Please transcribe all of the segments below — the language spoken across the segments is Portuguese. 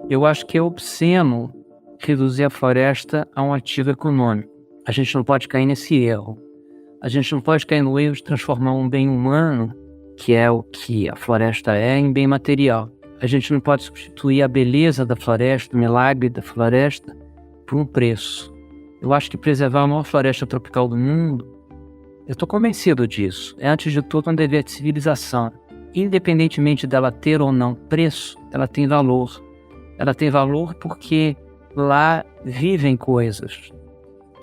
Eu acho que é obsceno reduzir a floresta a um ativo econômico. A gente não pode cair nesse erro. A gente não pode cair no erro de transformar um bem humano, que é o que a floresta é, em bem material. A gente não pode substituir a beleza da floresta, o milagre da floresta, por um preço. Eu acho que preservar a maior floresta tropical do mundo, eu estou convencido disso, é antes de tudo um dever de civilização. Independentemente dela ter ou não preço, ela tem valor. Ela tem valor porque lá vivem coisas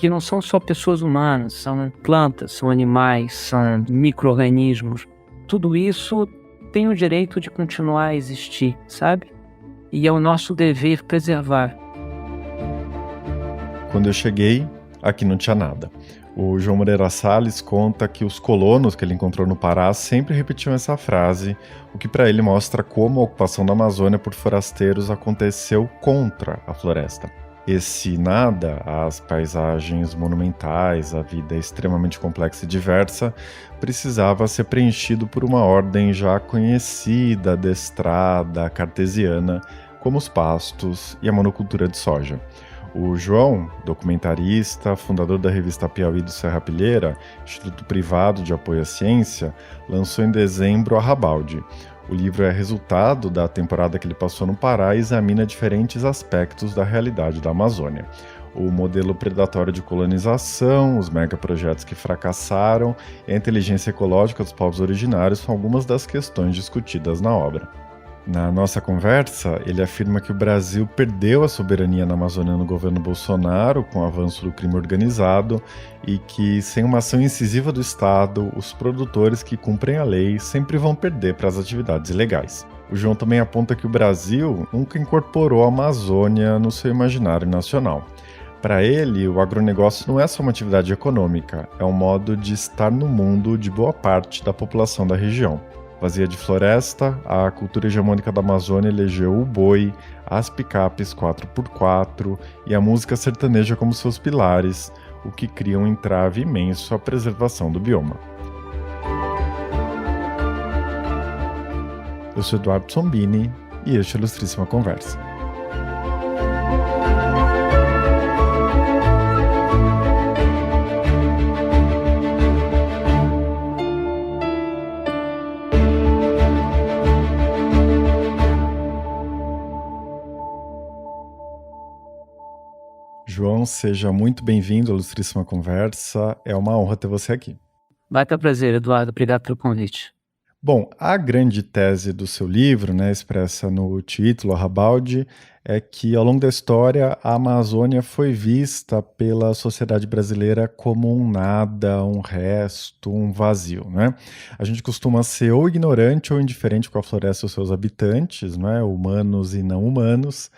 que não são só pessoas humanas, são plantas, são animais, são micro-organismos. Tudo isso tem o direito de continuar a existir, sabe? E é o nosso dever preservar. Quando eu cheguei, aqui não tinha nada. O João Moreira Salles conta que os colonos que ele encontrou no Pará sempre repetiam essa frase, o que para ele mostra como a ocupação da Amazônia por forasteiros aconteceu contra a floresta. Esse nada, as paisagens monumentais, a vida extremamente complexa e diversa, precisava ser preenchido por uma ordem já conhecida, adestrada, cartesiana, como os pastos e a monocultura de soja. O João, documentarista, fundador da revista Piauí do Serrapilheira, instituto privado de apoio à ciência, lançou em dezembro Arrabalde. O livro é resultado da temporada que ele passou no Pará e examina diferentes aspectos da realidade da Amazônia. O modelo predatório de colonização, os megaprojetos que fracassaram e a inteligência ecológica dos povos originários são algumas das questões discutidas na obra. Na nossa conversa, ele afirma que o Brasil perdeu a soberania na Amazônia no governo Bolsonaro, com o avanço do crime organizado, e que, sem uma ação incisiva do Estado, os produtores que cumprem a lei sempre vão perder para as atividades ilegais. O João também aponta que o Brasil nunca incorporou a Amazônia no seu imaginário nacional. Para ele, o agronegócio não é só uma atividade econômica, é um modo de estar no mundo de boa parte da população da região. Vazia de floresta, a cultura hegemônica da Amazônia elegeu o boi, as picapes 4x4 e a música sertaneja como seus pilares, o que cria um entrave imenso à preservação do bioma. Eu sou Eduardo Sombini e este é a Ilustríssima Conversa. João, seja muito bem-vindo à Ilustríssima Conversa. É uma honra ter você aqui. Vai ter prazer, Eduardo. Obrigado pelo convite. Bom, a grande tese do seu livro, expressa no título, Arrabalde, é que ao longo da história a Amazônia foi vista pela sociedade brasileira como um nada, um resto, um vazio. A gente costuma ser ou ignorante ou indiferente com a floresta e os seus habitantes, humanos e não humanos.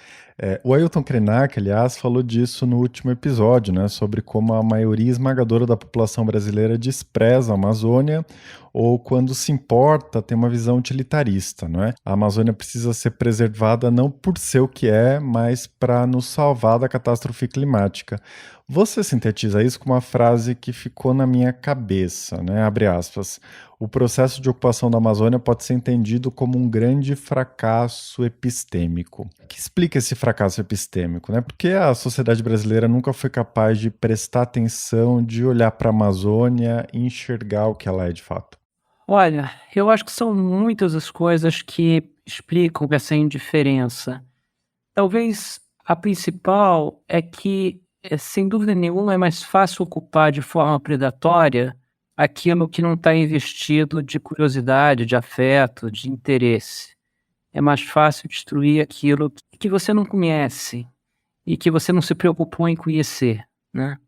O Ailton Krenak, aliás, falou disso no último episódio, sobre como a maioria esmagadora da população brasileira despreza a Amazônia ou, quando se importa, tem uma visão utilitarista. A Amazônia precisa ser preservada não por ser o que é, mas para nos salvar da catástrofe climática. Você sintetiza isso com uma frase que ficou na minha cabeça, abre aspas. O processo de ocupação da Amazônia pode ser entendido como um grande fracasso epistêmico. O que explica esse fracasso epistêmico? Por que a sociedade brasileira nunca foi capaz de prestar atenção, de olhar para a Amazônia e enxergar o que ela é de fato? Olha, eu acho que são muitas as coisas que explicam essa indiferença. Talvez a principal é que, sem dúvida nenhuma, é mais fácil ocupar de forma predatória aquilo que não está investido de curiosidade, de afeto, de interesse. É mais fácil destruir aquilo que você não conhece e que você não se preocupou em conhecer, A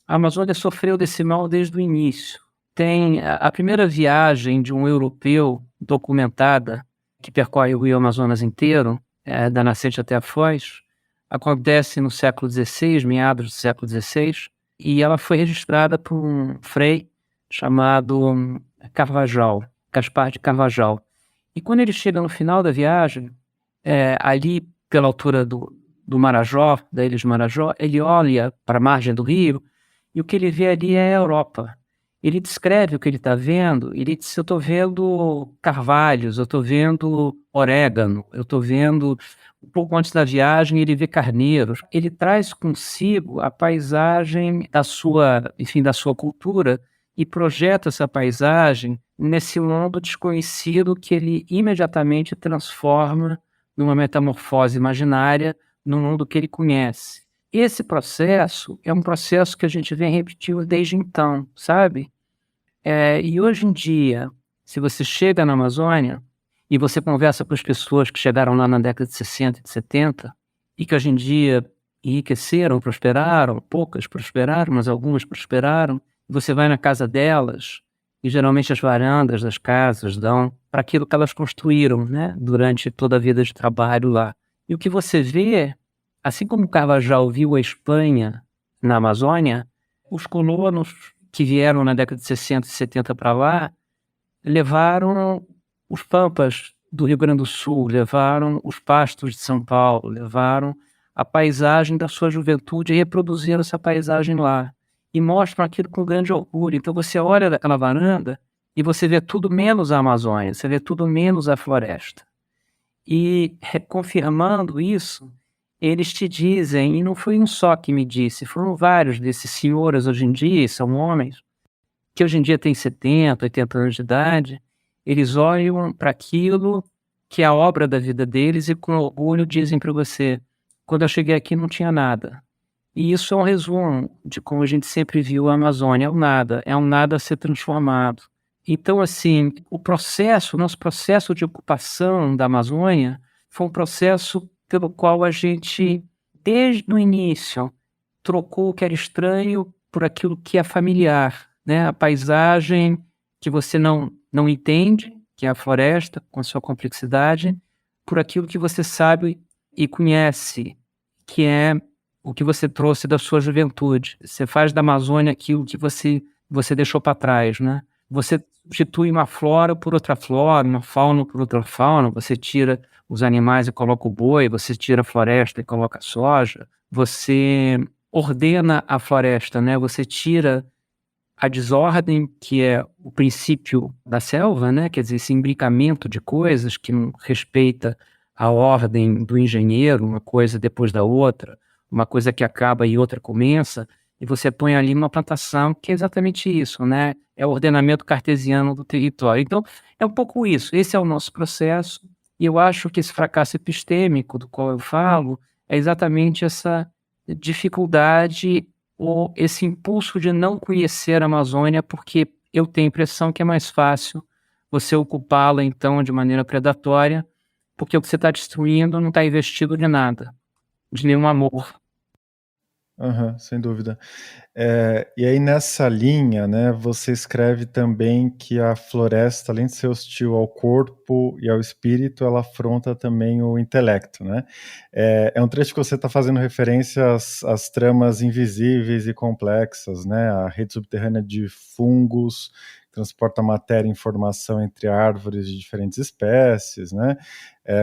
Amazônia sofreu desse mal desde o início. Tem a primeira viagem de um europeu documentada, que percorre o Rio Amazonas inteiro, da nascente até a foz, acontece no século XVI, meados do século XVI, e ela foi registrada por um frei chamado Carvajal, Gaspar de Carvajal. E quando ele chega no final da viagem, ali pela altura do Marajó, da ilha de Marajó, ele olha para a margem do rio e o que ele vê ali é a Europa. ele descreve o que ele está vendo, ele diz: eu estou vendo carvalhos, eu estou vendo orégano, eu estou vendo, um pouco antes da viagem, ele vê carneiros. Ele traz consigo a paisagem da sua, enfim, da sua cultura e projeta essa paisagem nesse mundo desconhecido que ele imediatamente transforma numa metamorfose imaginária no mundo que ele conhece. Esse processo é um processo que a gente vem repetindo desde então, sabe? E hoje em dia, se você chega na Amazônia e você conversa com as pessoas que chegaram lá na década de 60 e de 70 e que hoje em dia enriqueceram, prosperaram, poucas prosperaram, mas algumas prosperaram, você vai na casa delas e geralmente as varandas das casas dão para aquilo que elas construíram, né, durante toda a vida de trabalho lá. E o que você vê, assim como Carvajal viu a Espanha na Amazônia, os colonos que vieram na década de 60 e 70 para lá levaram os pampas do Rio Grande do Sul, levaram os pastos de São Paulo, levaram a paisagem da sua juventude e reproduziram essa paisagem lá. E mostram aquilo com grande orgulho. Então você olha daquela varanda e você vê tudo menos a Amazônia, você vê tudo menos a floresta. E confirmando isso, eles te dizem, e não foi um só que me disse, foram vários desses senhores hoje em dia, são homens, que hoje em dia têm 70, 80 anos de idade, eles olham para aquilo que é a obra da vida deles e com orgulho dizem para você: quando eu cheguei aqui não tinha nada. E isso é um resumo de como a gente sempre viu a Amazônia, é um nada a ser transformado. Então, assim, o nosso processo de ocupação da Amazônia foi um processo pelo qual a gente, desde o início, trocou o que era estranho por aquilo que é familiar, né? A paisagem que você não entende, que é a floresta, com a sua complexidade, por aquilo que você sabe e conhece, que é o que você trouxe da sua juventude. Você faz da Amazônia aquilo que você deixou para trás, né? Você substitui uma flora por outra flora, uma fauna por outra fauna, você tira os animais e coloca o boi, você tira a floresta e coloca a soja, você ordena a floresta, né? Você tira a desordem, que é o princípio da selva, né? Quer dizer, esse imbricamento de coisas que não respeita a ordem do engenheiro, uma coisa depois da outra, uma coisa que acaba e outra começa, e você põe ali uma plantação que é exatamente isso, né? É o ordenamento cartesiano do território. Então, é um pouco isso. Esse é o nosso processo, e eu acho que esse fracasso epistêmico do qual eu falo é exatamente essa dificuldade ou esse impulso de não conhecer a Amazônia, porque eu tenho a impressão que é mais fácil você ocupá-la, então, de maneira predatória, porque o que você está destruindo não está investido de nada, de nenhum amor. Sem dúvida. E aí nessa linha, né, você escreve também que a floresta, além de ser hostil ao corpo e ao espírito, ela afronta também o intelecto, né? É um trecho que você está fazendo referência às tramas invisíveis e complexas, né? A rede subterrânea de fungos que transporta matéria e informação entre árvores de diferentes espécies, né?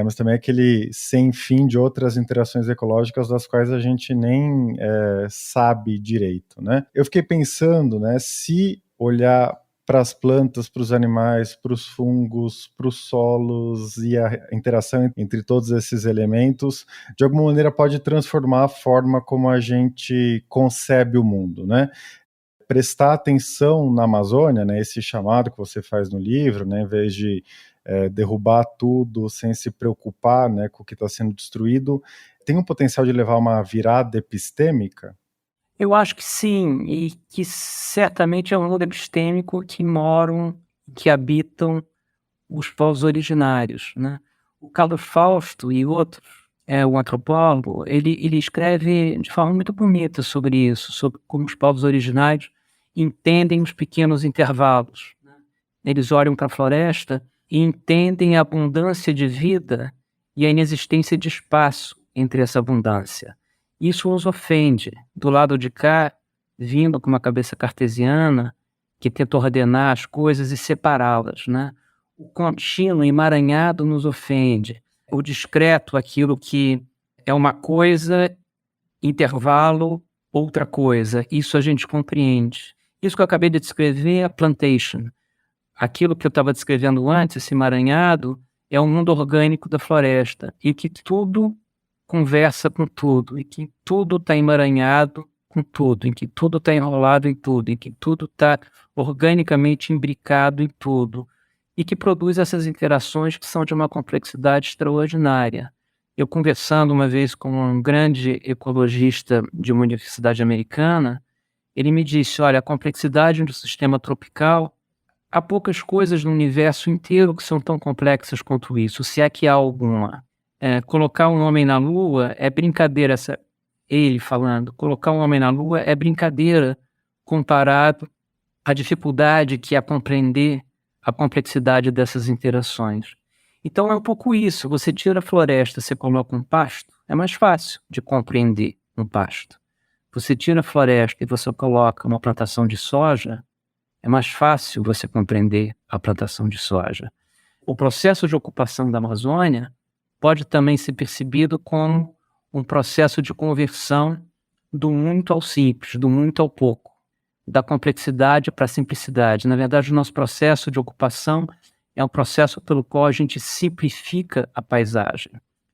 Mas também aquele sem fim de outras interações ecológicas das quais a gente nem sabe direito, né? Eu fiquei pensando, né, se olhar para as plantas, para os animais, para os fungos, para os solos e a interação entre todos esses elementos, de alguma maneira pode transformar a forma como a gente concebe o mundo, né? Prestar atenção na Amazônia, né, esse chamado que você faz no livro, né, em vez de derrubar tudo sem se preocupar, né, com o que está sendo destruído, tem um potencial de levar uma virada epistêmica? Eu acho que sim, e que certamente é um mundo epistêmico que habitam os povos originários, né? O Carlos Fausto e outros, um antropólogo, ele escreve de forma muito bonita sobre isso, sobre como os povos originários entendem os pequenos intervalos, né? Eles olham para a floresta e entendem a abundância de vida e a inexistência de espaço entre essa abundância. Isso os ofende. Do lado de cá, vindo com uma cabeça cartesiana que tenta ordenar as coisas e separá-las, né? O contínuo, emaranhado, nos ofende. O discreto, aquilo que é uma coisa, intervalo, outra coisa. Isso a gente compreende. Isso que eu acabei de descrever é a plantation. Aquilo que eu estava descrevendo antes, esse emaranhado, é o mundo orgânico da floresta, e que tudo conversa com tudo, e que tudo está emaranhado com tudo, em que tudo está enrolado em tudo, em que tudo está organicamente imbricado em tudo, e que produz essas interações que são de uma complexidade extraordinária. Eu conversando uma vez com um grande ecologista de uma universidade americana, ele me disse, olha, a complexidade do sistema tropical, há poucas coisas no universo inteiro que são tão complexas quanto isso, se é que há alguma. Colocar um homem na Lua é brincadeira, ele falando, colocar um homem na Lua é brincadeira comparado à dificuldade que é compreender a complexidade dessas interações. Então é um pouco isso, você tira a floresta, você coloca um pasto, é mais fácil de compreender um pasto. Você tira a floresta e você coloca uma plantação de soja, é mais fácil você compreender a plantação de soja. O processo de ocupação da Amazônia pode também ser percebido como um processo de conversão do muito ao simples, do muito ao pouco, da complexidade para a simplicidade. Na verdade, o nosso processo de ocupação é um processo pelo qual a gente simplifica a paisagem.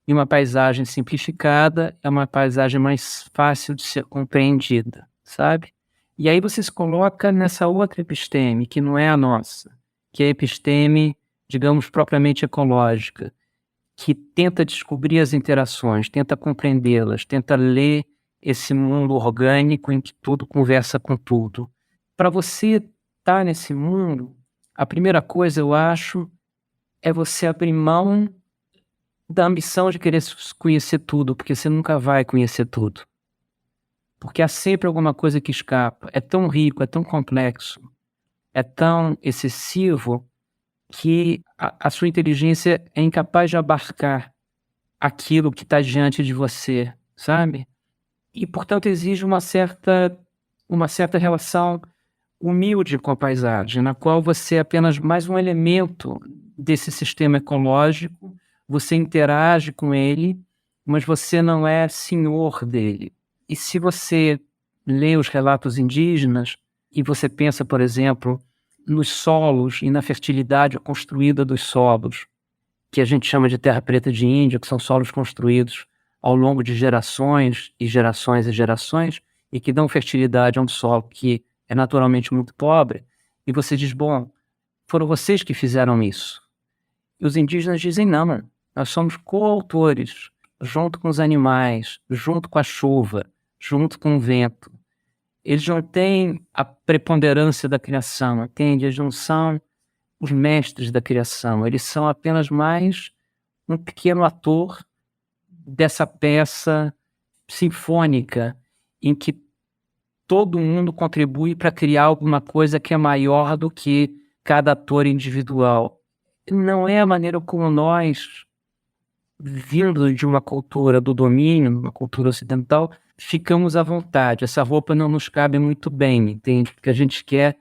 E uma paisagem simplificada é uma paisagem mais fácil de ser compreendida, sabe? E aí você se coloca nessa outra episteme, que não é a nossa, que é a episteme, digamos, propriamente ecológica, que tenta descobrir as interações, tenta compreendê-las, tenta ler esse mundo orgânico em que tudo conversa com tudo. Para você estar nesse mundo, a primeira coisa, eu acho, é você abrir mão da ambição de querer conhecer tudo, porque você nunca vai conhecer tudo. Porque há sempre alguma coisa que escapa. É tão rico, é tão complexo, é tão excessivo que a sua inteligência é incapaz de abarcar aquilo que está diante de você, sabe? E, portanto, exige uma certa relação humilde com a paisagem, na qual você é apenas mais um elemento desse sistema ecológico, você interage com ele, mas você não é senhor dele. E se você lê os relatos indígenas e você pensa, por exemplo, nos solos e na fertilidade construída dos solos, que a gente chama de terra preta de Índia, que são solos construídos ao longo de gerações e gerações e gerações, e que dão fertilidade a um solo que é naturalmente muito pobre, e você diz, bom, foram vocês que fizeram isso. E os indígenas dizem, não, nós somos coautores, junto com os animais, junto com a chuva, junto com o vento. Eles não têm a preponderância da criação, entende? Eles não são os mestres da criação, eles são apenas mais um pequeno ator dessa peça sinfônica em que todo mundo contribui para criar alguma coisa que é maior do que cada ator individual. Não é a maneira como nós, vindo de uma cultura do domínio, uma cultura ocidental, ficamos à vontade. Essa roupa não nos cabe muito bem, entende? Porque a gente quer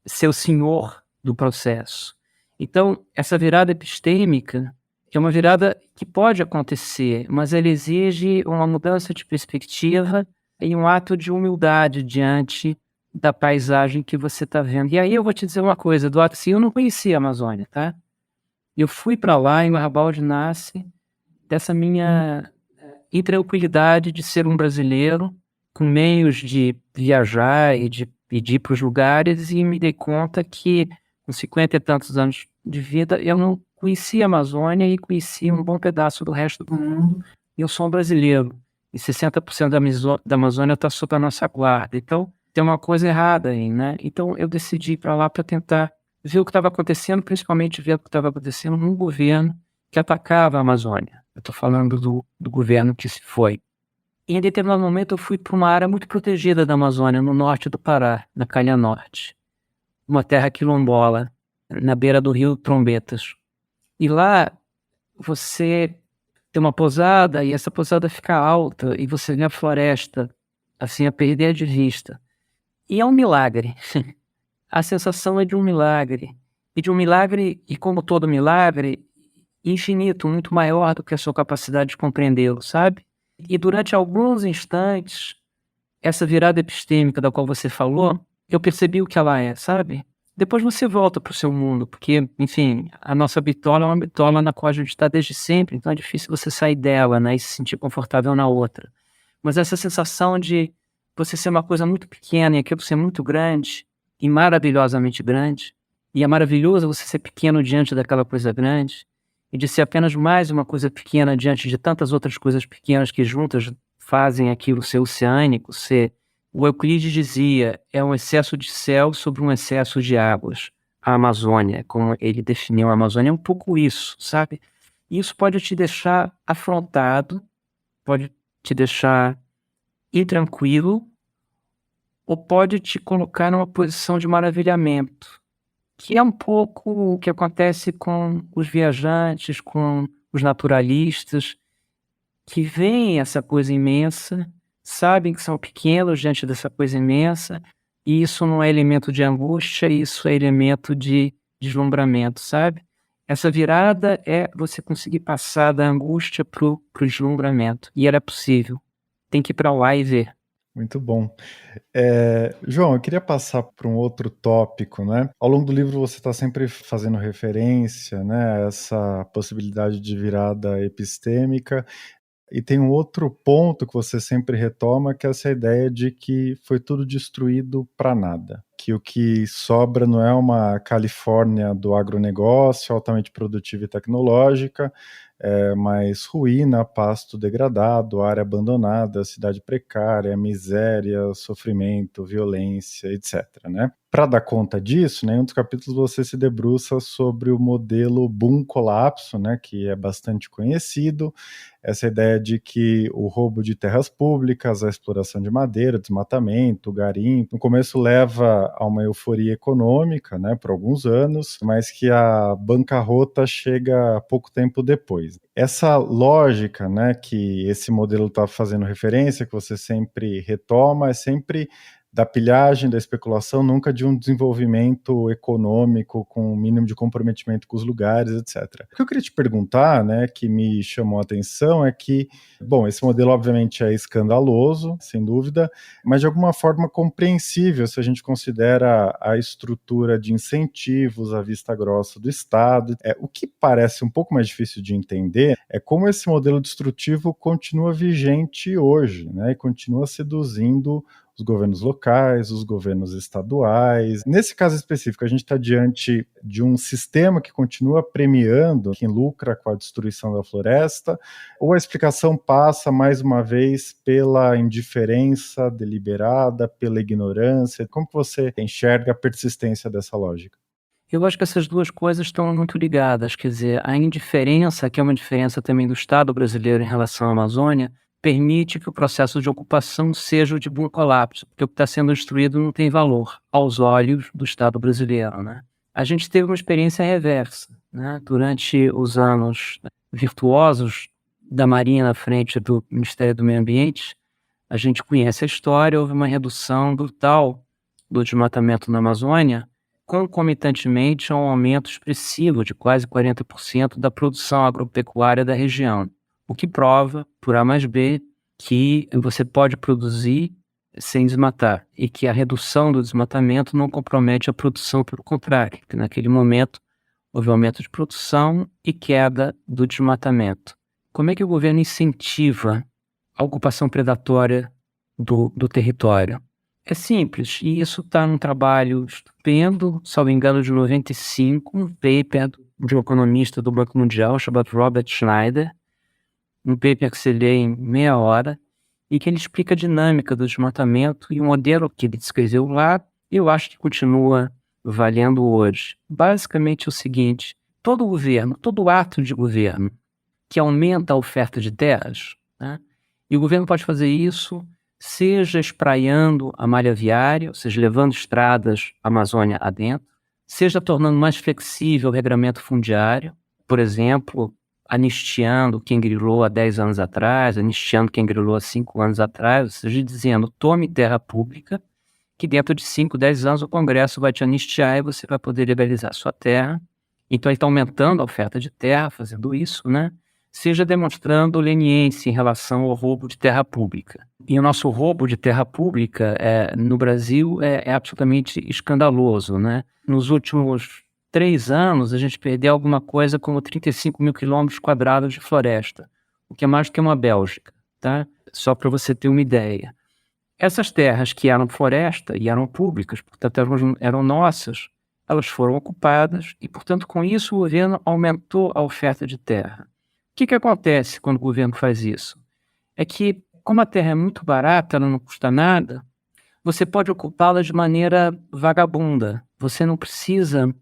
ser o senhor do processo. Então, essa virada epistêmica é uma virada que pode acontecer, mas ela exige uma mudança de perspectiva e um ato de humildade diante da paisagem que você está vendo. E aí eu vou te dizer uma coisa, Eduardo, assim, eu não conhecia a Amazônia, tá? Eu fui para lá, em Garibaldi nasce dessa minha intranquilidade de ser um brasileiro com meios de viajar e de ir para os lugares, e me dei conta que, com 50 e tantos anos de vida, eu não conhecia a Amazônia e conhecia um bom pedaço do resto do mundo. E eu sou um brasileiro, e 60% da Amazônia está sob a nossa guarda. Então, tem uma coisa errada aí, né? Então, eu decidi ir para lá para tentar ver o que estava acontecendo, principalmente ver o que estava acontecendo num governo que atacava a Amazônia. Eu estou falando do governo que se foi. E em determinado momento eu fui para uma área muito protegida da Amazônia, no norte do Pará, na Calha Norte. Uma terra quilombola, na beira do rio Trombetas. E lá você tem uma pousada e essa pousada fica alta e você vê a floresta, assim, a perder de vista. E é um milagre. A sensação é de um milagre. E de um milagre, e como todo milagre, infinito, muito maior do que a sua capacidade de compreendê-lo, sabe? E durante alguns instantes, essa virada epistêmica da qual você falou, eu percebi o que ela é, sabe? Depois você volta para o seu mundo, porque, enfim, a nossa bitola é uma bitola na qual a gente está desde sempre, então é difícil você sair dela, né, e se sentir confortável na outra. Mas essa sensação de você ser uma coisa muito pequena e aquilo ser muito grande e maravilhosamente grande, e é maravilhoso você ser pequeno diante daquela coisa grande, e de ser apenas mais uma coisa pequena diante de tantas outras coisas pequenas que juntas fazem aquilo ser oceânico, ser... O Euclides dizia, é um excesso de céu sobre um excesso de águas. A Amazônia, como ele definiu a Amazônia, é um pouco isso, sabe? E isso pode te deixar afrontado, pode te deixar intranquilo, ou pode te colocar numa posição de maravilhamento, que é um pouco o que acontece com os viajantes, com os naturalistas, que veem essa coisa imensa, sabem que são pequenos diante dessa coisa imensa, e isso não é elemento de angústia, isso é elemento de deslumbramento, sabe? Essa virada é você conseguir passar da angústia pro deslumbramento, e ela é possível. Tem que ir para lá e ver. Muito bom. João, eu queria passar para um outro tópico, né? Ao longo do livro você está sempre fazendo referência, né, a essa possibilidade de virada epistêmica. E tem um outro ponto que você sempre retoma, que é essa ideia de que foi tudo destruído para nada. Que o que sobra não é uma Califórnia do agronegócio, altamente produtiva e tecnológica, mas ruína, pasto degradado, área abandonada, cidade precária, miséria, sofrimento, violência, etc. Né? Para dar conta disso, né, em um dos capítulos você se debruça sobre o modelo boom-colapso, né, que é bastante conhecido, essa ideia de que o roubo de terras públicas, a exploração de madeira, desmatamento, garimpo, no começo leva a uma euforia econômica, né, por alguns anos, mas que a bancarrota chega pouco tempo depois. Essa lógica, né, que esse modelo está fazendo referência, que você sempre retoma, é sempre da pilhagem, da especulação, nunca de um desenvolvimento econômico com o mínimo de comprometimento com os lugares, etc. O que eu queria te perguntar, né, que me chamou a atenção é que, bom, esse modelo obviamente é escandaloso, sem dúvida, mas de alguma forma compreensível se a gente considera a estrutura de incentivos, a vista grossa do Estado. O que parece um pouco mais difícil de entender é como esse modelo destrutivo continua vigente hoje, né, e continua seduzindo os governos locais, os governos estaduais. Nesse caso específico, a gente está diante de um sistema que continua premiando quem lucra com a destruição da floresta, ou a explicação passa, mais uma vez, pela indiferença deliberada, pela ignorância? Como que você enxerga a persistência dessa lógica? Eu acho que essas duas coisas estão muito ligadas, quer dizer, a indiferença, que é uma diferença também do Estado brasileiro em relação à Amazônia, permite que o processo de ocupação seja o de um colapso, porque o que está sendo destruído não tem valor aos olhos do Estado brasileiro, né? A gente teve uma experiência reversa, né? Durante os anos virtuosos da Marinha na frente do Ministério do Meio Ambiente, a gente conhece a história, houve uma redução brutal do desmatamento na Amazônia, concomitantemente a um aumento expressivo de quase 40% da produção agropecuária da região, o que prova, por A mais B, que você pode produzir sem desmatar e que a redução do desmatamento não compromete a produção, pelo contrário, que naquele momento houve aumento de produção e queda do desmatamento. Como é que o governo incentiva a ocupação predatória do território? É simples, e isso está num trabalho estupendo, salvo engano, de 95, um paper de um economista do Banco Mundial chamado Robert Schneider, um paper que se lê em meia hora, e que ele explica a dinâmica do desmatamento e o modelo que ele descreveu lá, eu acho que continua valendo hoje. Basicamente é o seguinte: todo governo, todo ato de governo que aumenta a oferta de terras, né, e o governo pode fazer isso seja espraiando a malha viária, ou seja, levando estradas Amazônia adentro, seja tornando mais flexível o regramento fundiário, por exemplo, anistiando quem grilou há 10 anos atrás, anistiando quem grilou há 5 anos atrás, ou seja, dizendo, tome terra pública, que dentro de 5, 10 anos o Congresso vai te anistiar e você vai poder legalizar sua terra. Então ele está aumentando a oferta de terra, fazendo isso, né? seja demonstrando leniência em relação ao roubo de terra pública. E o nosso roubo de terra pública no Brasil é absolutamente escandaloso, né? Nos últimos 3 anos, a gente perdeu alguma coisa como 35 mil quilômetros quadrados de floresta, o que é mais do que uma Bélgica, tá? Só para você ter uma ideia. Essas terras que eram floresta e eram públicas, portanto eram nossas, elas foram ocupadas e, portanto, com isso o governo aumentou a oferta de terra. O que acontece quando o governo faz isso? É que, como a terra é muito barata, ela não custa nada, você pode ocupá-la de maneira vagabunda. Você não precisa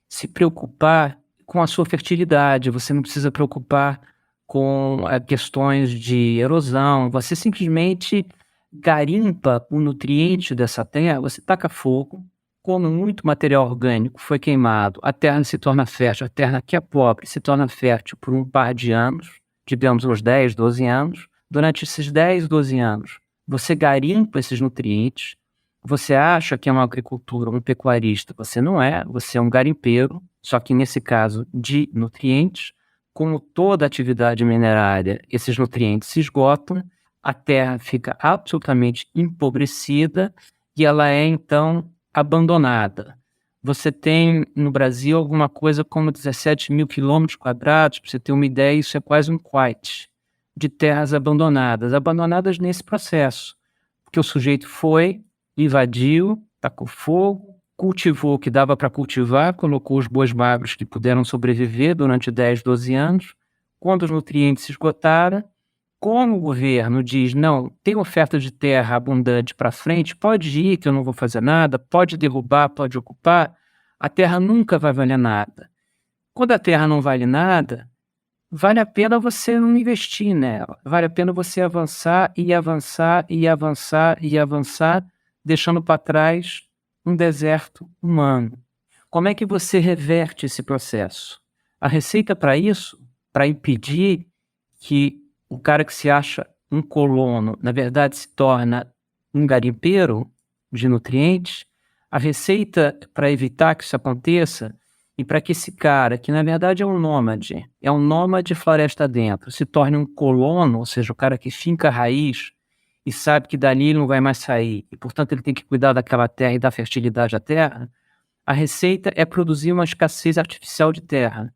se preocupar com a sua fertilidade, você não precisa preocupar com questões de erosão, você simplesmente garimpa o nutriente dessa terra, você taca fogo, como muito material orgânico foi queimado, a terra se torna fértil, a terra que é pobre se torna fértil por um par de anos, digamos uns 10, 12 anos. Durante esses 10, 12 anos, você garimpa esses nutrientes, você acha que é uma agricultura, um pecuarista, você não é, você é um garimpeiro, só que nesse caso de nutrientes, como toda atividade minerária, esses nutrientes se esgotam, a terra fica absolutamente empobrecida e ela é então abandonada. Você tem no Brasil alguma coisa como 17 mil quilômetros quadrados, para você ter uma ideia, isso é quase um quite de terras abandonadas nesse processo, porque o sujeito foi, invadiu, tacou fogo, cultivou o que dava para cultivar, colocou os bois magros que puderam sobreviver durante 10, 12 anos. Quando os nutrientes se esgotaram, como o governo diz, não, tem oferta de terra abundante para frente, pode ir que eu não vou fazer nada, pode derrubar, pode ocupar, a terra nunca vai valer nada. Quando a terra não vale nada, vale a pena você não investir nela, vale a pena você avançar e avançar e avançar e avançar, deixando para trás um deserto humano. Como é que você reverte esse processo? A receita para isso, para impedir que o cara que se acha um colono, na verdade, se torna um garimpeiro de nutrientes, a receita para evitar que isso aconteça e para que esse cara, que na verdade é um nômade floresta dentro, se torne um colono, ou seja, o cara que finca a raiz e sabe que dali ele não vai mais sair, e portanto ele tem que cuidar daquela terra e dar fertilidade à terra, a receita é produzir uma escassez artificial de terra,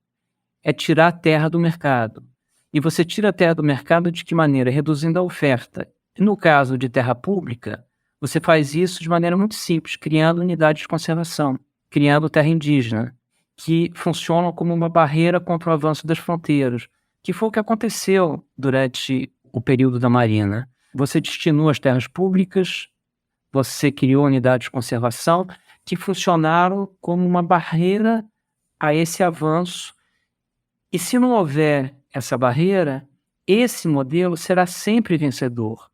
é tirar a terra do mercado. E você tira a terra do mercado de que maneira? Reduzindo a oferta. No caso de terra pública, você faz isso de maneira muito simples, criando unidades de conservação, criando terra indígena, que funcionam como uma barreira contra o avanço das fronteiras, que foi o que aconteceu durante o período da Marina. Você destinou as terras públicas, você criou unidades de conservação que funcionaram como uma barreira a esse avanço. E se não houver essa barreira, esse modelo será sempre vencedor,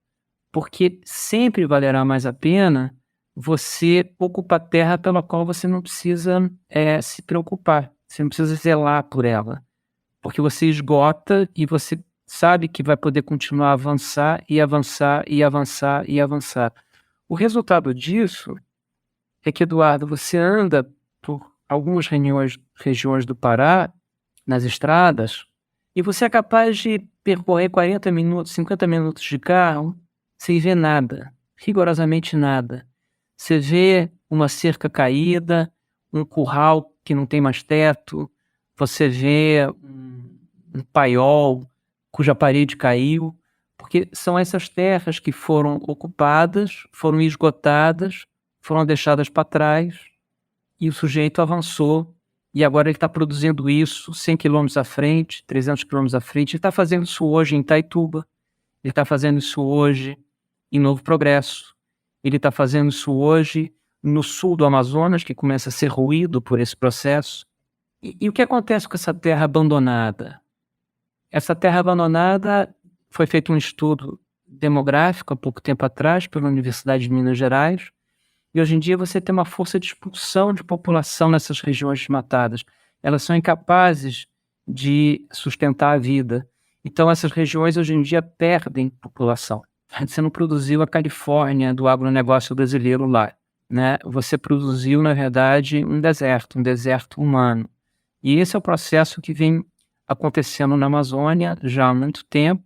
porque sempre valerá mais a pena você ocupar terra pela qual você não precisa se preocupar, você não precisa zelar por ela, porque você esgota e você sabe que vai poder continuar a avançar e avançar e avançar e avançar. O resultado disso é que, Eduardo, você anda por algumas regiões do Pará, nas estradas, e você é capaz de percorrer 40 minutos, 50 minutos de carro sem ver nada, rigorosamente nada. Você vê uma cerca caída, um curral que não tem mais teto, você vê um paiol cuja parede caiu, porque são essas terras que foram ocupadas, foram esgotadas, foram deixadas para trás e o sujeito avançou. E agora ele está produzindo isso 100 quilômetros à frente, 300 quilômetros à frente. Ele está fazendo isso hoje em Itaituba. Ele está fazendo isso hoje em Novo Progresso. Ele está fazendo isso hoje no sul do Amazonas, que começa a ser ruído por esse processo. E o que acontece com essa terra abandonada? Essa terra abandonada foi feito um estudo demográfico há pouco tempo atrás pela Universidade de Minas Gerais. E hoje em dia você tem uma força de expulsão de população nessas regiões desmatadas. Elas são incapazes de sustentar a vida. Então essas regiões hoje em dia perdem população. Você não produziu a Califórnia do agronegócio brasileiro lá, né? Você produziu, na verdade, um deserto humano. E esse é o processo que vem acontecendo na Amazônia já há muito tempo,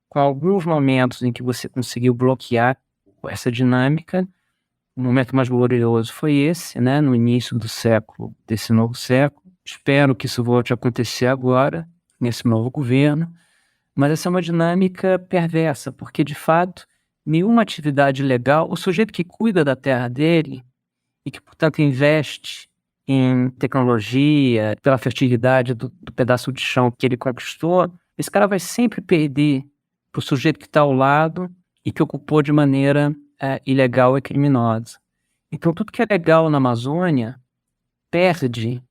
com alguns momentos em que você conseguiu bloquear essa dinâmica. O momento mais glorioso foi esse, né, no início do século, desse novo século. Espero que isso volte a acontecer agora, nesse novo governo. Mas essa é uma dinâmica perversa, porque, de fato, nenhuma atividade legal, o sujeito que cuida da terra dele e que, portanto, investe em tecnologia, pela fertilidade do pedaço de chão que ele conquistou, esse cara vai sempre perder para o sujeito que está ao lado e que ocupou de maneira ilegal e criminosa. Então, tudo que é legal na Amazônia perde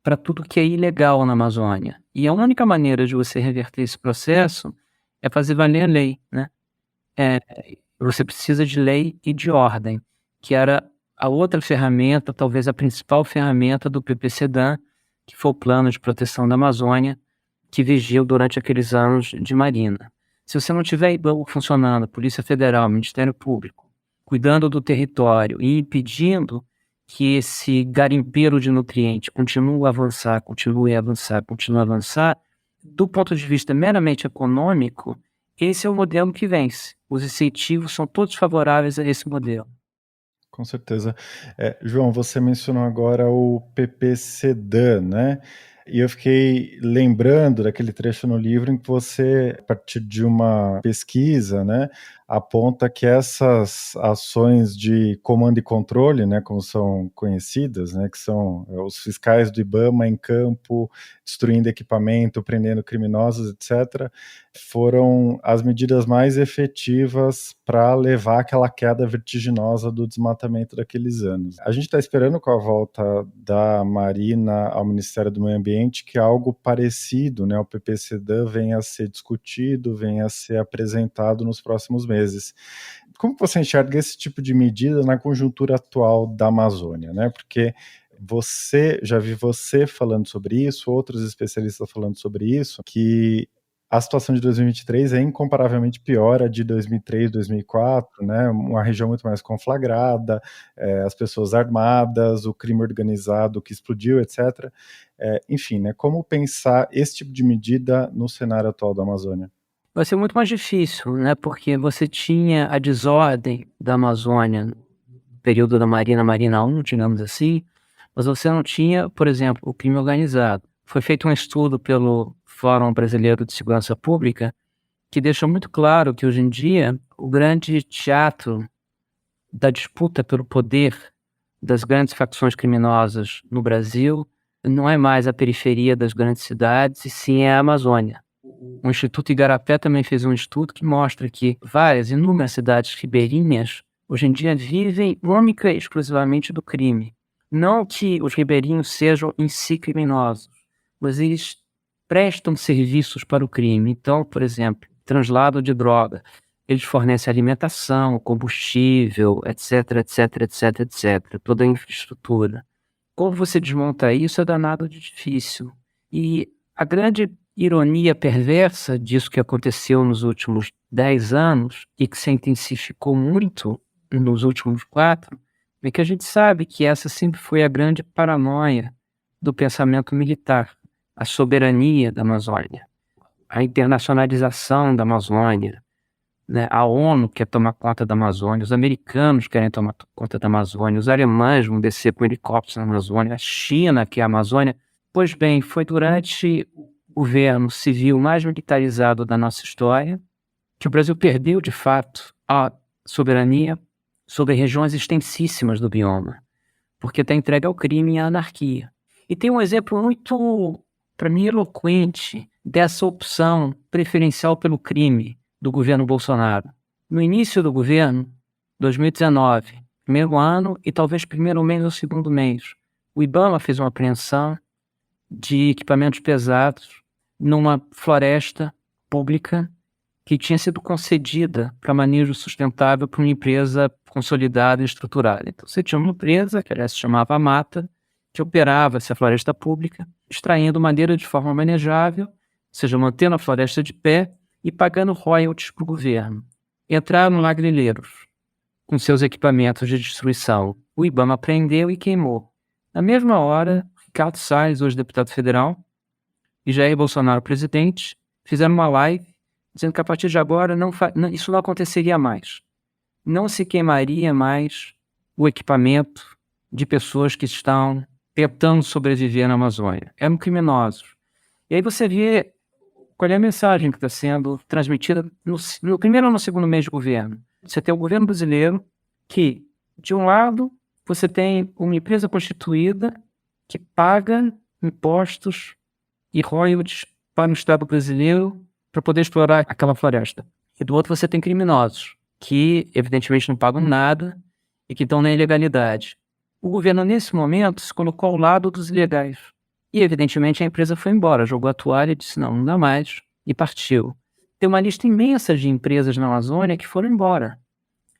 para tudo que é ilegal na Amazônia. E a única maneira de você reverter esse processo é fazer valer a lei, né? Você precisa de lei e de ordem, que era a outra ferramenta, talvez a principal ferramenta do PPCDAN, que foi o Plano de Proteção da Amazônia, que vigiu durante aqueles anos de Marina. Se você não tiver IBAMA funcionando, Polícia Federal, Ministério Público, cuidando do território e impedindo que esse garimpeiro de nutrientes continue a avançar, do ponto de vista meramente econômico, esse é o modelo que vence. Os incentivos são todos favoráveis a esse modelo. Com certeza. João, você mencionou agora o PPCDAN, né? E eu fiquei lembrando daquele trecho no livro em que você, a partir de uma pesquisa, né, aponta que essas ações de comando e controle, né, como são conhecidas, né, que são os fiscais do IBAMA em campo, destruindo equipamento, prendendo criminosos, etc., foram as medidas mais efetivas para levar aquela queda vertiginosa do desmatamento daqueles anos. A gente está esperando com a volta da Marina ao Ministério do Meio Ambiente que algo parecido, né, o PPCDAN venha a ser discutido, venha a ser apresentado nos próximos meses. Como você enxerga esse tipo de medida na conjuntura atual da Amazônia, né? Porque já vi você falando sobre isso, outros especialistas falando sobre isso, que a situação de 2023 é incomparavelmente pior a de 2003, 2004, né? Uma região muito mais conflagrada, as pessoas armadas, o crime organizado que explodiu, etc. Enfim, né? Como pensar esse tipo de medida no cenário atual da Amazônia? Vai ser muito mais difícil, né? Porque você tinha a desordem da Amazônia no período da Marina 1, digamos assim, mas você não tinha, por exemplo, o crime organizado. Foi feito um estudo pelo Fórum Brasileiro de Segurança Pública que deixou muito claro que hoje em dia o grande teatro da disputa pelo poder das grandes facções criminosas no Brasil não é mais a periferia das grandes cidades, e sim é a Amazônia. O Instituto Igarapé também fez um estudo que mostra que inúmeras cidades ribeirinhas hoje em dia vivem única e exclusivamente do crime. Não que os ribeirinhos sejam em si criminosos, mas eles prestam serviços para o crime. Então, por exemplo, translado de droga, eles fornecem alimentação, combustível, etc, etc, etc, etc, toda a infraestrutura. Como você desmonta isso é danado de difícil. E a grande ironia perversa disso que aconteceu nos últimos 10 anos e que se intensificou muito nos últimos 4, é que a gente sabe que essa sempre foi a grande paranoia do pensamento militar, a soberania da Amazônia, a internacionalização da Amazônia, né? A ONU quer tomar conta da Amazônia, os americanos querem tomar conta da Amazônia, os alemães vão descer com helicópteros na Amazônia, a China quer a Amazônia. Pois bem, foi durante o governo civil mais militarizado da nossa história que o Brasil perdeu, de fato, a soberania sobre regiões extensíssimas do bioma, porque está entregue ao crime e à anarquia. E tem um exemplo muito, para mim, eloquente dessa opção preferencial pelo crime do governo Bolsonaro. No início do governo, 2019, primeiro ano e talvez primeiro mês ou segundo mês, o IBAMA fez uma apreensão de equipamentos pesados numa floresta pública que tinha sido concedida para manejo sustentável por uma empresa consolidada e estruturada. Então você tinha uma empresa, que aliás se chamava Mata, que operava essa floresta pública, extraindo madeira de forma manejável, ou seja, mantendo a floresta de pé e pagando royalties para o governo. Entraram lá grileiros com seus equipamentos de destruição. O IBAMA prendeu e queimou. Na mesma hora, Ricardo Salles, hoje deputado federal, e Jair Bolsonaro, presidente, fizeram uma live dizendo que a partir de agora isso não aconteceria mais. Não se queimaria mais o equipamento de pessoas que estão tentando sobreviver na Amazônia. Eram criminosos. E aí você vê qual é a mensagem que está sendo transmitida no primeiro ou no segundo mês de governo. Você tem o governo brasileiro que, de um lado, você tem uma empresa constituída que paga impostos e royalties para o Estado brasileiro para poder explorar aquela floresta. E do outro você tem criminosos que, evidentemente, não pagam nada e que estão na ilegalidade. O governo, nesse momento, se colocou ao lado dos ilegais. E, evidentemente, a empresa foi embora, jogou a toalha e disse, não dá mais, e partiu. Tem uma lista imensa de empresas na Amazônia que foram embora.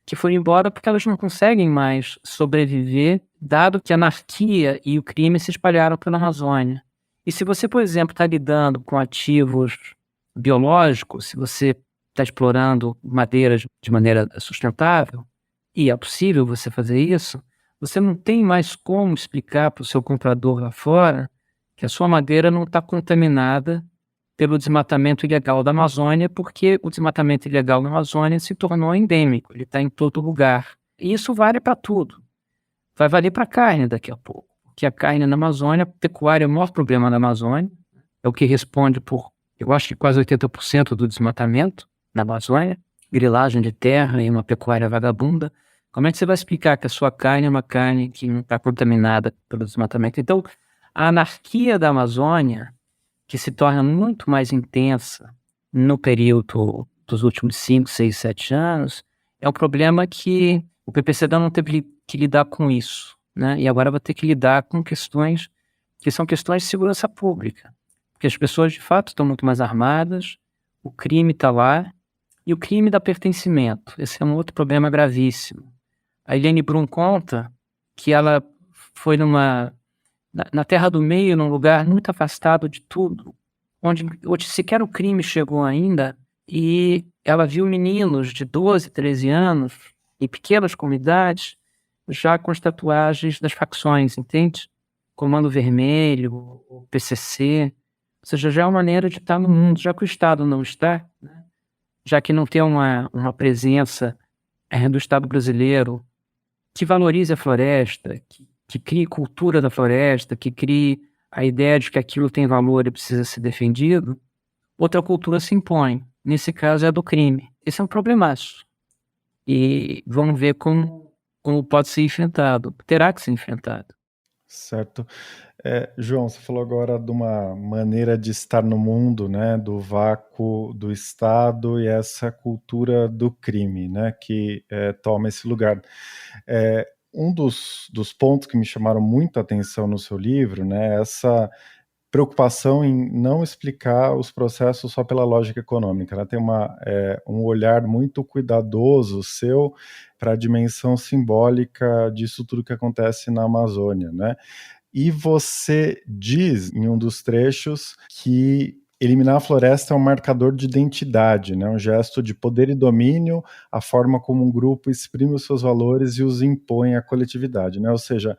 Que foram embora porque elas não conseguem mais sobreviver, dado que a anarquia e o crime se espalharam pela Amazônia. E se você, por exemplo, está lidando com ativos biológicos, se você está explorando madeiras de maneira sustentável, e é possível você fazer isso, você não tem mais como explicar para o seu comprador lá fora que a sua madeira não está contaminada pelo desmatamento ilegal da Amazônia, porque o desmatamento ilegal na Amazônia se tornou endêmico, ele está em todo lugar. E isso vale para tudo. Vai valer para a carne daqui a pouco, porque a carne na Amazônia, a pecuária é o maior problema da Amazônia, é o que responde por, eu acho que quase 80% do desmatamento na Amazônia, grilagem de terra e uma pecuária vagabunda. Como é que você vai explicar que a sua carne é uma carne que não está contaminada pelo desmatamento? Então, a anarquia da Amazônia, que se torna muito mais intensa no período dos últimos 5, 6, 7 anos, é um problema que o PPCD não teve que lidar com isso, né? E agora vai ter que lidar com questões que são questões de segurança pública, porque as pessoas, de fato, estão muito mais armadas, o crime está lá, e o crime dá pertencimento. Esse é um outro problema gravíssimo. A Eliane Brum conta que ela foi na Terra do Meio, num lugar muito afastado de tudo, onde sequer o crime chegou ainda, e ela viu meninos de 12, 13 anos, em pequenas comunidades, já com as tatuagens das facções, entende? Comando Vermelho, o PCC, ou seja, já é uma maneira de estar no mundo, já que o Estado não está, né? Já que não tem uma presença do Estado brasileiro que valorize a floresta, que crie cultura da floresta, que crie a ideia de que aquilo tem valor e precisa ser defendido, outra cultura se impõe. Nesse caso é a do crime. Esse é um problemaço. E vamos ver como pode ser enfrentado. Terá que ser enfrentado. Certo. João, você falou agora de uma maneira de estar no mundo, né, do vácuo do Estado e essa cultura do crime, né, que toma esse lugar. Um dos pontos que me chamaram muito a atenção no seu livro, né, é essa preocupação em não explicar os processos só pela lógica econômica, né? Tem um olhar muito cuidadoso seu para a dimensão simbólica disso tudo que acontece na Amazônia, né? E você diz em um dos trechos que eliminar a floresta é um marcador de identidade, né? Um gesto de poder e domínio, a forma como um grupo exprime os seus valores e os impõe à coletividade, né? Ou seja,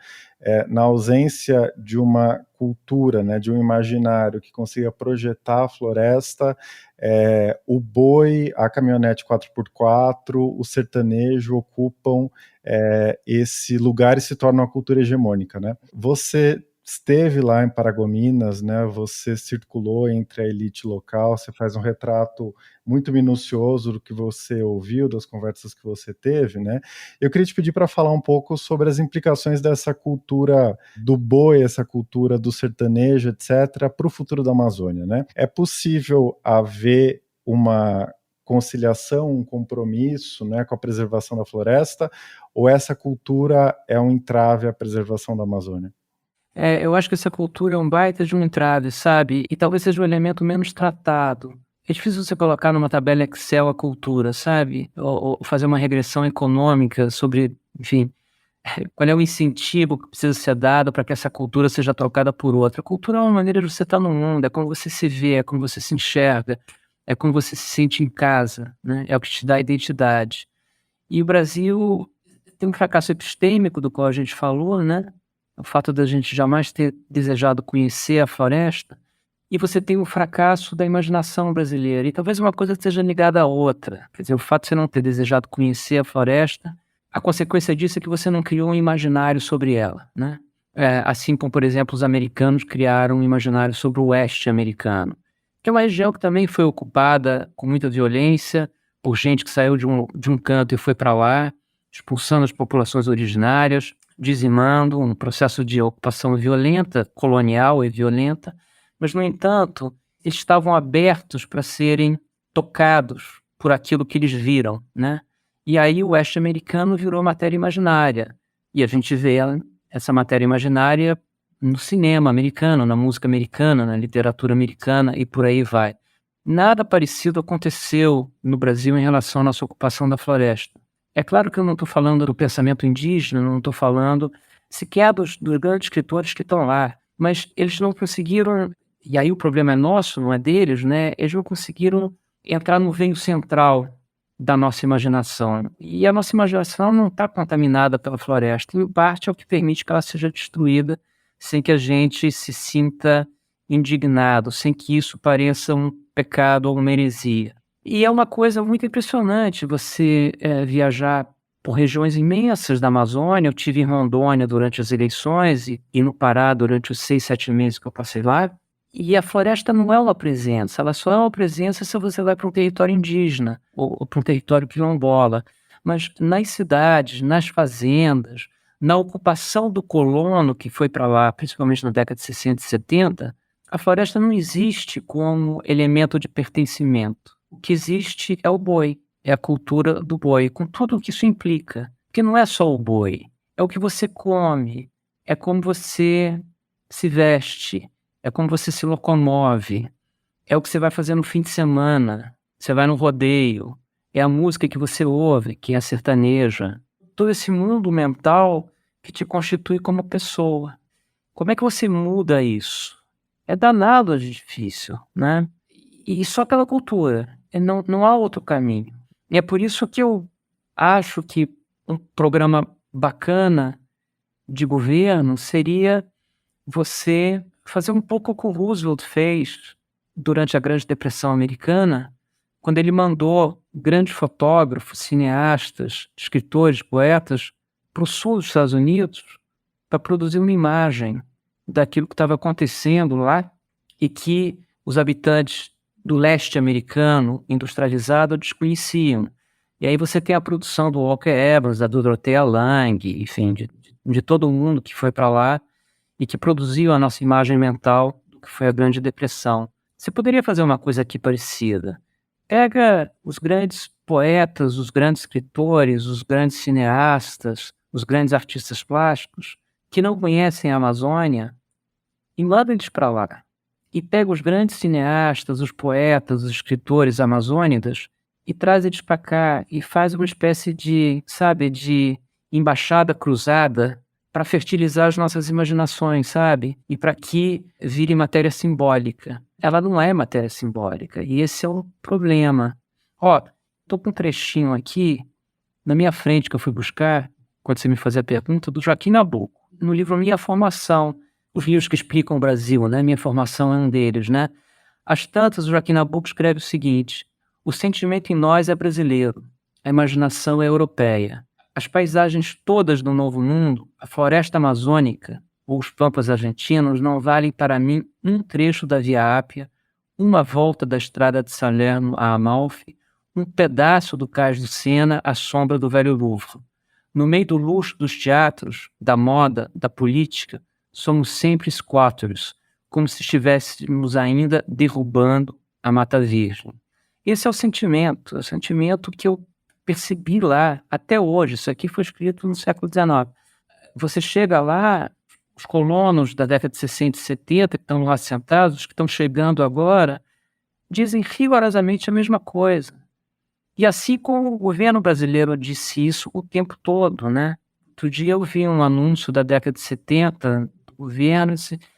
na ausência de uma cultura, né, de um imaginário que consiga projetar a floresta, o boi, a caminhonete 4x4, o sertanejo ocupam esse lugar e se torna uma cultura hegemônica, né? Você esteve lá em Paragominas, né? Você circulou entre a elite local, você faz um retrato muito minucioso do que você ouviu, das conversas que você teve, né? Eu queria te pedir para falar um pouco sobre as implicações dessa cultura do boi, essa cultura do sertanejo, etc., para o futuro da Amazônia, né? É possível haver uma conciliação, um compromisso, né, com a preservação da floresta, ou essa cultura é um entrave à preservação da Amazônia? Eu acho que essa cultura é um baita de um entrave, sabe? E talvez seja o elemento menos tratado. É difícil você colocar numa tabela Excel a cultura, sabe? Ou fazer uma regressão econômica sobre, enfim, qual é o incentivo que precisa ser dado para que essa cultura seja trocada por outra. A cultura é uma maneira de você estar no mundo, é como você se vê, é como você se enxerga, é como você se sente em casa, né? É o que te dá identidade. E o Brasil tem um fracasso epistêmico do qual a gente falou, né? O fato da gente jamais ter desejado conhecer a floresta, e você tem o fracasso da imaginação brasileira. E talvez uma coisa esteja ligada à outra. Quer dizer, o fato de você não ter desejado conhecer a floresta, a consequência disso é que você não criou um imaginário sobre ela, né? Assim como, por exemplo, os americanos criaram um imaginário sobre o oeste americano, que é uma região que também foi ocupada com muita violência, por gente que saiu de um canto e foi para lá, expulsando as populações originárias, dizimando um processo de ocupação violenta, colonial e violenta, mas, no entanto, eles estavam abertos para serem tocados por aquilo que eles viram, né? E aí o oeste americano virou matéria imaginária, e a gente vê essa matéria imaginária no cinema americano, na música americana, na literatura americana e por aí vai. Nada parecido aconteceu no Brasil em relação à nossa ocupação da floresta. É claro que eu não estou falando do pensamento indígena, não estou falando sequer dos grandes escritores que estão lá, mas eles não conseguiram, e aí o problema é nosso, não é deles, né? Eles não conseguiram entrar no veio central da nossa imaginação. E a nossa imaginação não está contaminada pela floresta, e em parte é o que permite que ela seja destruída sem que a gente se sinta indignado, sem que isso pareça um pecado ou uma heresia. E é uma coisa muito impressionante você viajar por regiões imensas da Amazônia. Eu tive em Rondônia durante as eleições e no Pará durante os 6, 7 meses que eu passei lá. E a floresta não é uma presença, ela só é uma presença se você vai para um território indígena ou para um território quilombola. Mas nas cidades, nas fazendas, na ocupação do colono que foi para lá, principalmente na década de 60 e 70, a floresta não existe como elemento de pertencimento. O que existe é o boi, é a cultura do boi, com tudo o que isso implica. Porque não é só o boi, é o que você come, é como você se veste, é como você se locomove, é o que você vai fazer no fim de semana, você vai no rodeio, é a música que você ouve, que é a sertaneja. Todo esse mundo mental que te constitui como pessoa. Como é que você muda isso? É danado de difícil, né? E só pela cultura. Não há outro caminho. E é por isso que eu acho que um programa bacana de governo seria você fazer um pouco o que o Roosevelt fez durante a Grande Depressão Americana, quando ele mandou grandes fotógrafos, cineastas, escritores, poetas para o sul dos Estados Unidos para produzir uma imagem daquilo que estava acontecendo lá e que os habitantes do leste americano industrializado desconheciam. E aí você tem a produção do Walker Evans, da Dorothea Lange, enfim, de todo mundo que foi para lá e que produziu a nossa imagem mental do que foi a Grande Depressão. Você poderia fazer uma coisa aqui parecida. Pega os grandes poetas, os grandes escritores, os grandes cineastas, os grandes artistas plásticos que não conhecem a Amazônia e manda eles para lá. E pega os grandes cineastas, os poetas, os escritores amazônidas e traz eles para cá e faz uma espécie de, sabe, de embaixada cruzada para fertilizar as nossas imaginações, sabe? E para que vire matéria simbólica. Ela não é matéria simbólica, e esse é o problema. Ó, estou com um trechinho aqui, na minha frente, que eu fui buscar, quando você me fazia a pergunta, do Joaquim Nabuco, no livro Minha Formação, os livros que explicam o Brasil, né? Minha Formação é um deles, né? Às tantas, o Joaquim Nabuco escreve o seguinte: o sentimento em nós é brasileiro, a imaginação é europeia. As paisagens todas do Novo Mundo, a floresta amazônica ou os pampas argentinos não valem para mim um trecho da Via Ápia, uma volta da estrada de Salerno a Amalfi, um pedaço do Cais do Sena à sombra do Velho Louvre. No meio do luxo dos teatros, da moda, da política, somos sempre squatters, como se estivéssemos ainda derrubando a Mata Virgem. Esse é o sentimento que eu percebi lá até hoje. Isso aqui foi escrito no século XIX. Você chega lá, os colonos da década de 60 e 70 que estão lá sentados, os que estão chegando agora, dizem rigorosamente a mesma coisa. E assim como o governo brasileiro disse isso o tempo todo, né? Outro dia eu vi um anúncio da década de 70 do governo,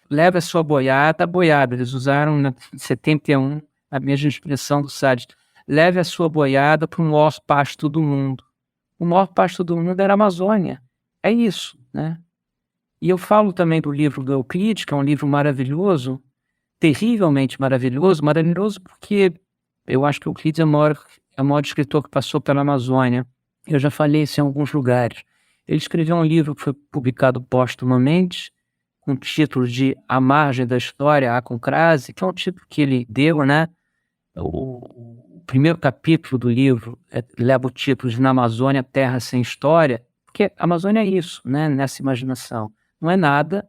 leve a sua boiada, eles usaram em 71 a mesma expressão do Salles, leve a sua boiada para o maior pasto do mundo. O maior pasto do mundo era a Amazônia. É isso, né? E eu falo também do livro do Euclides, que é um livro maravilhoso, terrivelmente maravilhoso, maravilhoso porque eu acho que o Euclides é o maior escritor que passou pela Amazônia. Eu já falei isso em alguns lugares. Ele escreveu um livro que foi publicado póstumamente, com o título de A Margem da História, A com Crase, que é um título que ele deu, né? O primeiro capítulo do livro leva o título de Na Amazônia, Terra Sem História, porque a Amazônia é isso, né? Nessa imaginação. Não é nada,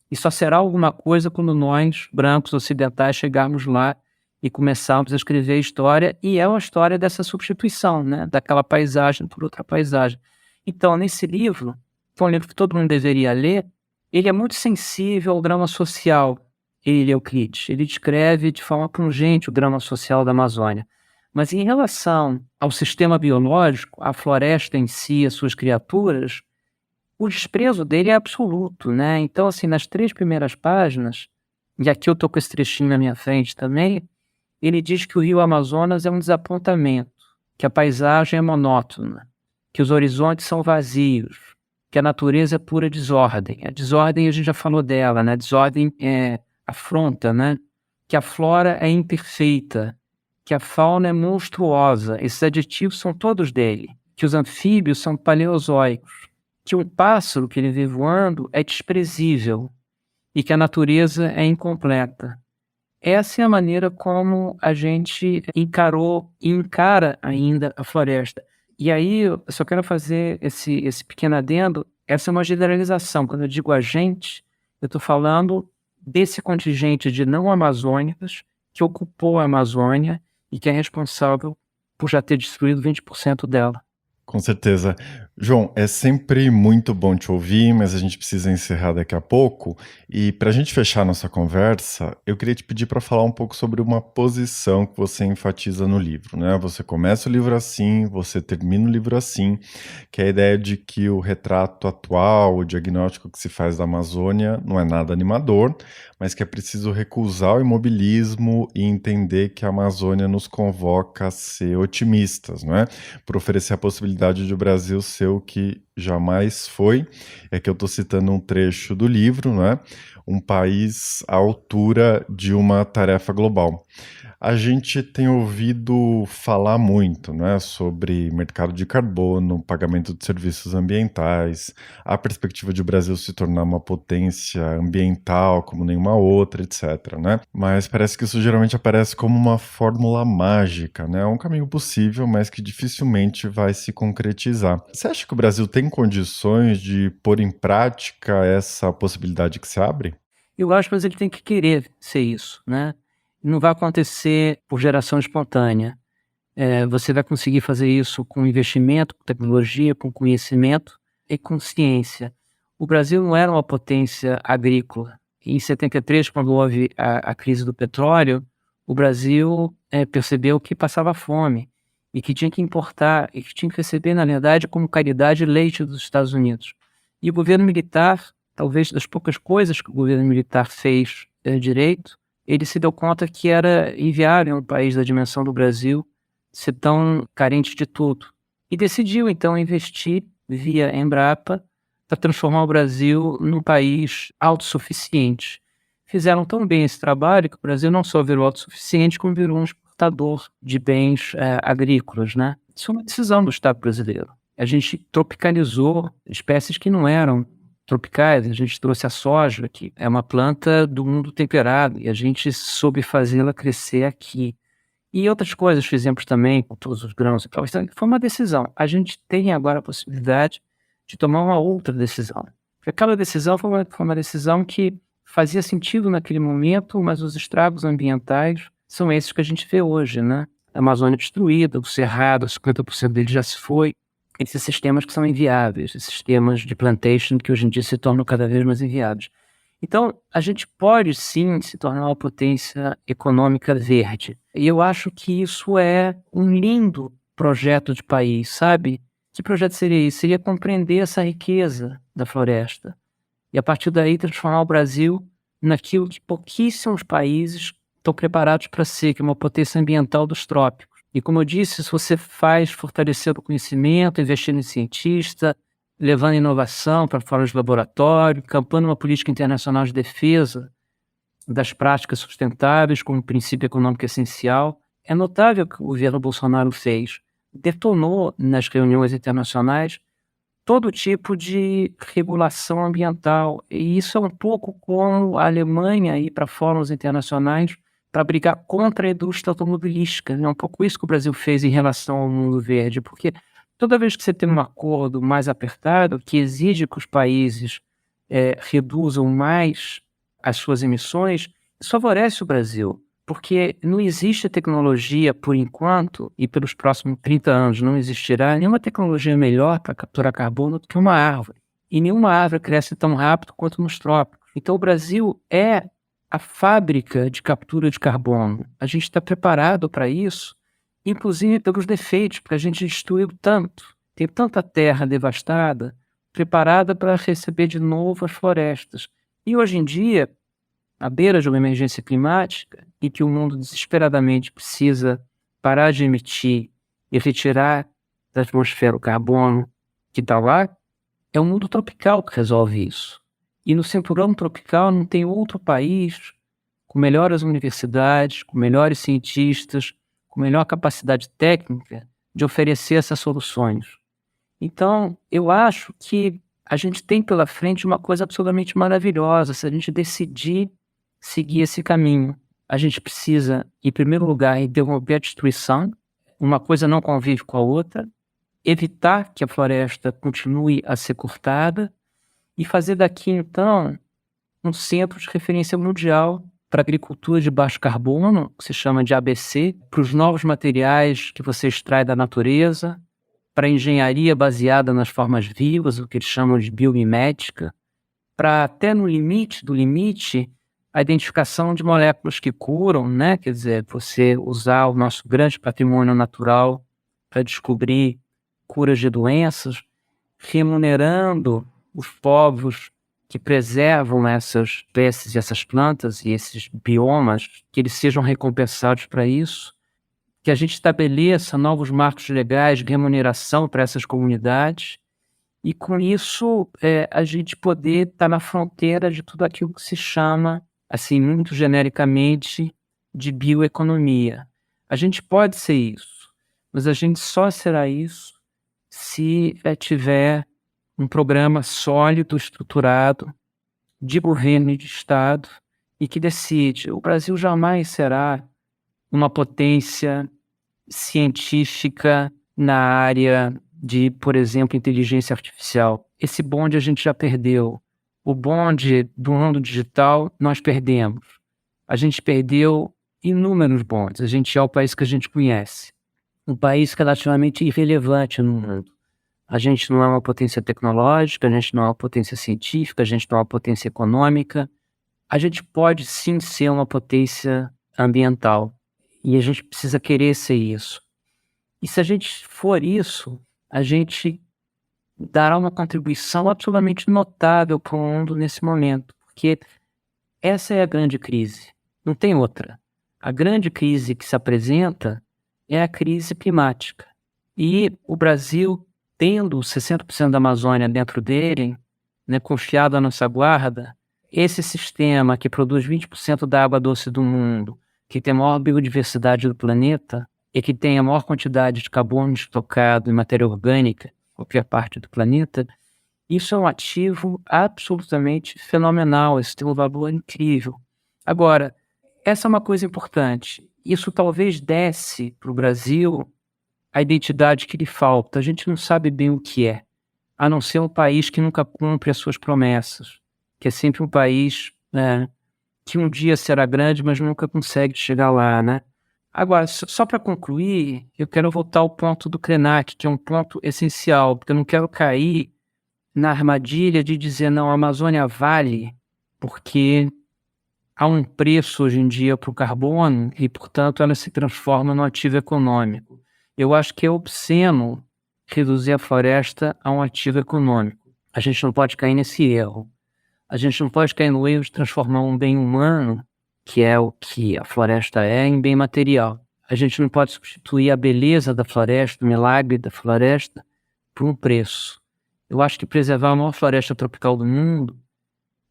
e só será alguma coisa quando nós, brancos ocidentais, chegarmos lá e começarmos a escrever a história, e é uma história dessa substituição, né? Daquela paisagem por outra paisagem. Então, nesse livro, que é um livro que todo mundo deveria ler, ele é muito sensível ao drama social, ele, Euclides. Ele descreve de forma pungente o drama social da Amazônia. Mas em relação ao sistema biológico, à floresta em si, as suas criaturas, o desprezo dele é absoluto, né? Então, assim, nas 3 primeiras páginas, e aqui eu estou com esse trechinho na minha frente também, ele diz que o rio Amazonas é um desapontamento, que a paisagem é monótona, que os horizontes são vazios, que a natureza é pura desordem. A desordem, a gente já falou dela, né? A desordem é afronta, né? Que a flora é imperfeita, que a fauna é monstruosa. Esses adjetivos são todos dele. Que os anfíbios são paleozoicos, que um pássaro que ele vê voando é desprezível e que a natureza é incompleta. Essa é a maneira como a gente encarou e encara ainda a floresta. E aí, eu só quero fazer esse pequeno adendo. Essa é uma generalização. Quando eu digo a gente, eu estou falando desse contingente de não amazônicos que ocupou a Amazônia e que é responsável por já ter destruído 20% dela. Com certeza. João, é sempre muito bom te ouvir, mas a gente precisa encerrar daqui a pouco. E para a gente fechar nossa conversa, eu queria te pedir para falar um pouco sobre uma posição que você enfatiza no livro, né? Você começa o livro assim, você termina o livro assim, que é a ideia de que o retrato atual, o diagnóstico que se faz da Amazônia não é nada animador, mas que é preciso recusar o imobilismo e entender que a Amazônia nos convoca a ser otimistas, não é? Por oferecer a possibilidade de o Brasil ser o que jamais foi. É que eu estou citando um trecho do livro, né? Um país à altura de uma tarefa global. A gente tem ouvido falar muito, né, sobre mercado de carbono, pagamento de serviços ambientais, a perspectiva de o Brasil se tornar uma potência ambiental como nenhuma outra, etc, né? Mas parece que isso geralmente aparece como uma fórmula mágica, né? Um caminho possível, mas que dificilmente vai se concretizar. Você acha que o Brasil tem condições de pôr em prática essa possibilidade que se abre? Eu acho, mas ele tem que querer ser isso, né? Não vai acontecer por geração espontânea. Você vai conseguir fazer isso com investimento, com tecnologia, com conhecimento e com ciência. O Brasil não era uma potência agrícola. Em 73, quando houve a crise do petróleo, o Brasil percebeu que passava fome e que tinha que importar e que tinha que receber, na verdade, como caridade, leite dos Estados Unidos. E o governo militar, talvez das poucas coisas que o governo militar fez direito, ele se deu conta que era inviável um país da dimensão do Brasil ser tão carente de tudo. E decidiu, então, investir via Embrapa para transformar o Brasil num país autossuficiente. Fizeram tão bem esse trabalho que o Brasil não só virou autossuficiente, como virou um exportador de bens agrícolas, né? Isso é uma decisão do Estado brasileiro. A gente tropicalizou espécies que não eram tropicais. A gente trouxe a soja, que é uma planta do mundo temperado, e a gente soube fazê-la crescer aqui. E outras coisas fizemos também, com todos os grãos e tal. Então, foi uma decisão. A gente tem agora a possibilidade de tomar uma outra decisão. Porque aquela decisão foi uma decisão que fazia sentido naquele momento, mas os estragos ambientais são esses que a gente vê hoje, né? A Amazônia destruída, o Cerrado, 50% dele já se foi. Esses sistemas que são inviáveis, esses sistemas de plantation que hoje em dia se tornam cada vez mais inviáveis. Então, a gente pode sim se tornar uma potência econômica verde. E eu acho que isso é um lindo projeto de país, sabe? Que projeto seria isso? Seria compreender essa riqueza da floresta e, a partir daí, transformar o Brasil naquilo que pouquíssimos países estão preparados para ser, que é uma potência ambiental dos trópicos. E, como eu disse, se você faz fortalecendo o conhecimento, investindo em cientista, levando inovação para fora do laboratório, campando uma política internacional de defesa, das práticas sustentáveis como princípio econômico essencial. É notável que o governo Bolsonaro fez. Detonou nas reuniões internacionais todo tipo de regulação ambiental. E isso é um pouco como a Alemanha ir para fóruns internacionais para brigar contra a indústria automobilística. É um pouco isso que o Brasil fez em relação ao mundo verde, porque toda vez que você tem um acordo mais apertado, que exige que os países reduzam mais as suas emissões, isso favorece o Brasil, porque não existe tecnologia, por enquanto, e pelos próximos 30 anos não existirá nenhuma tecnologia melhor para capturar carbono do que uma árvore. E nenhuma árvore cresce tão rápido quanto nos trópicos. Então o Brasil é a fábrica de captura de carbono. A gente está preparado para isso, inclusive pelos defeitos, porque a gente destruiu tanto, tem tanta terra devastada, preparada para receber de novo as florestas. E hoje em dia, à beira de uma emergência climática, e que o mundo desesperadamente precisa parar de emitir e retirar da atmosfera o carbono que está lá, é o mundo tropical que resolve isso. E no cinturão tropical não tem outro país com melhores universidades, com melhores cientistas, com melhor capacidade técnica de oferecer essas soluções. Então, eu acho que a gente tem pela frente uma coisa absolutamente maravilhosa se a gente decidir seguir esse caminho. A gente precisa, em primeiro lugar, interromper a destruição. Uma coisa não convive com a outra. Evitar que a floresta continue a ser cortada e fazer daqui, então, um centro de referência mundial para agricultura de baixo carbono, que se chama de ABC, para os novos materiais que você extrai da natureza, para a engenharia baseada nas formas vivas, o que eles chamam de biomimética, para até no limite do limite, a identificação de moléculas que curam, né? Quer dizer, você usar o nosso grande patrimônio natural para descobrir curas de doenças, remunerando os povos que preservam essas espécies, essas plantas e esses biomas, que eles sejam recompensados para isso, que a gente estabeleça novos marcos legais de remuneração para essas comunidades e, com isso, a gente poder estar na fronteira de tudo aquilo que se chama, assim, muito genericamente, de bioeconomia. A gente pode ser isso, mas a gente só será isso se tiver um programa sólido, estruturado, de governo e de Estado, e que decide. O Brasil jamais será uma potência científica na área de, por exemplo, inteligência artificial. Esse bonde a gente já perdeu. O bonde do mundo digital nós perdemos. A gente perdeu inúmeros bondes. A gente é o país que a gente conhece. Um país relativamente irrelevante no mundo. A gente não é uma potência tecnológica, a gente não é uma potência científica, a gente não é uma potência econômica. A gente pode sim ser uma potência ambiental. E a gente precisa querer ser isso. E se a gente for isso, a gente dará uma contribuição absolutamente notável para o mundo nesse momento. Porque essa é a grande crise. Não tem outra. A grande crise que se apresenta é a crise climática. E o Brasil, tendo 60% da Amazônia dentro dele, né, confiado à nossa guarda, esse sistema que produz 20% da água doce do mundo, que tem a maior biodiversidade do planeta e que tem a maior quantidade de carbono estocado em matéria orgânica, qualquer parte do planeta, isso é um ativo absolutamente fenomenal, isso tem um valor incrível. Agora, essa é uma coisa importante. Isso talvez desse para o Brasil a identidade que lhe falta. A gente não sabe bem o que é, a não ser um país que nunca cumpre as suas promessas, que é sempre um país, né, que um dia será grande, mas nunca consegue chegar lá, né? Agora, só para concluir, eu quero voltar ao ponto do Krenak, que é um ponto essencial, porque eu não quero cair na armadilha de dizer, não, a Amazônia vale, porque há um preço hoje em dia para o carbono e, portanto, ela se transforma num ativo econômico. Eu acho que é obsceno reduzir a floresta a um ativo econômico. A gente não pode cair nesse erro. A gente não pode cair no erro de transformar um bem humano, que é o que a floresta é, em bem material. A gente não pode substituir a beleza da floresta, o milagre da floresta, por um preço. Eu acho que preservar a maior floresta tropical do mundo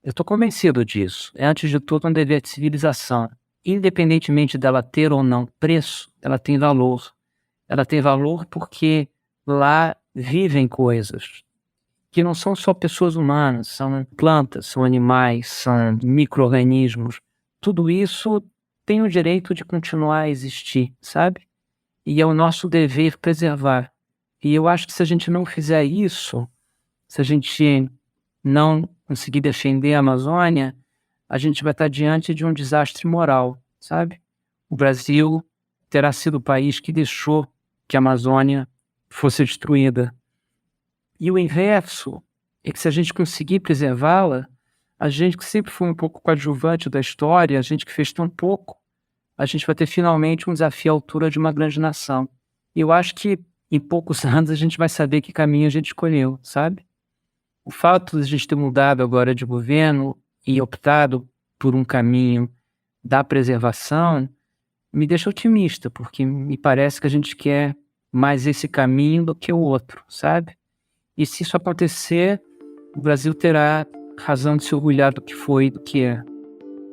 Eu estou convencido disso. É, antes de tudo, um dever de civilização. Independentemente dela ter ou não preço, ela tem valor. Ela tem valor porque lá vivem coisas que não são só pessoas humanas, são plantas, são animais, são micro-organismos. Tudo isso tem o direito de continuar a existir, sabe? E é o nosso dever preservar. E eu acho que se a gente não fizer isso, se a gente não conseguir defender a Amazônia, a gente vai estar diante de um desastre moral, sabe? O Brasil terá sido o país que deixou que a Amazônia fosse destruída. E o inverso é que se a gente conseguir preservá-la, a gente que sempre foi um pouco coadjuvante da história, a gente que fez tão pouco, a gente vai ter finalmente um desafio à altura de uma grande nação. E eu acho que em poucos anos a gente vai saber que caminho a gente escolheu, sabe? O fato de a gente ter mudado agora de governo e optado por um caminho da preservação me deixa otimista, porque me parece que a gente quer mais esse caminho do que o outro, sabe? E se isso acontecer, o Brasil terá razão de se orgulhar do que foi e do que é.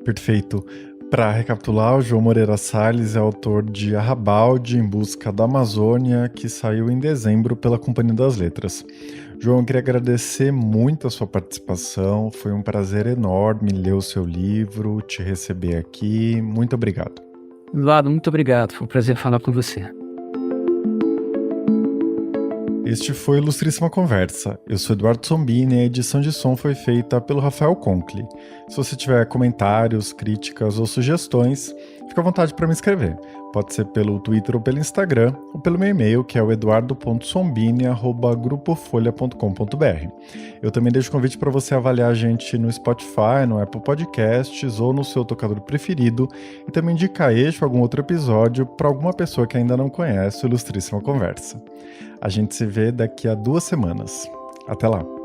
Perfeito. Para recapitular, o João Moreira Salles é autor de Arrabalde em Busca da Amazônia, que saiu em dezembro pela Companhia das Letras. João, eu queria agradecer muito a sua participação. Foi um prazer enorme ler o seu livro, te receber aqui. Muito obrigado. Eduardo, muito obrigado. Foi um prazer falar com você. Este foi Ilustríssima Conversa. Eu sou Eduardo Sombini e a edição de som foi feita pelo Rafael Conkle. Se você tiver comentários, críticas ou sugestões, fica à vontade para me escrever. Pode ser pelo Twitter ou pelo Instagram, ou pelo meu e-mail, que é o eduardo.sombini@grupofolha.com.br. Eu também deixo o convite para você avaliar a gente no Spotify, no Apple Podcasts ou no seu tocador preferido, e também indicar este ou algum outro episódio para alguma pessoa que ainda não conhece o Ilustríssima Conversa. A gente se vê daqui a 2 semanas. Até lá!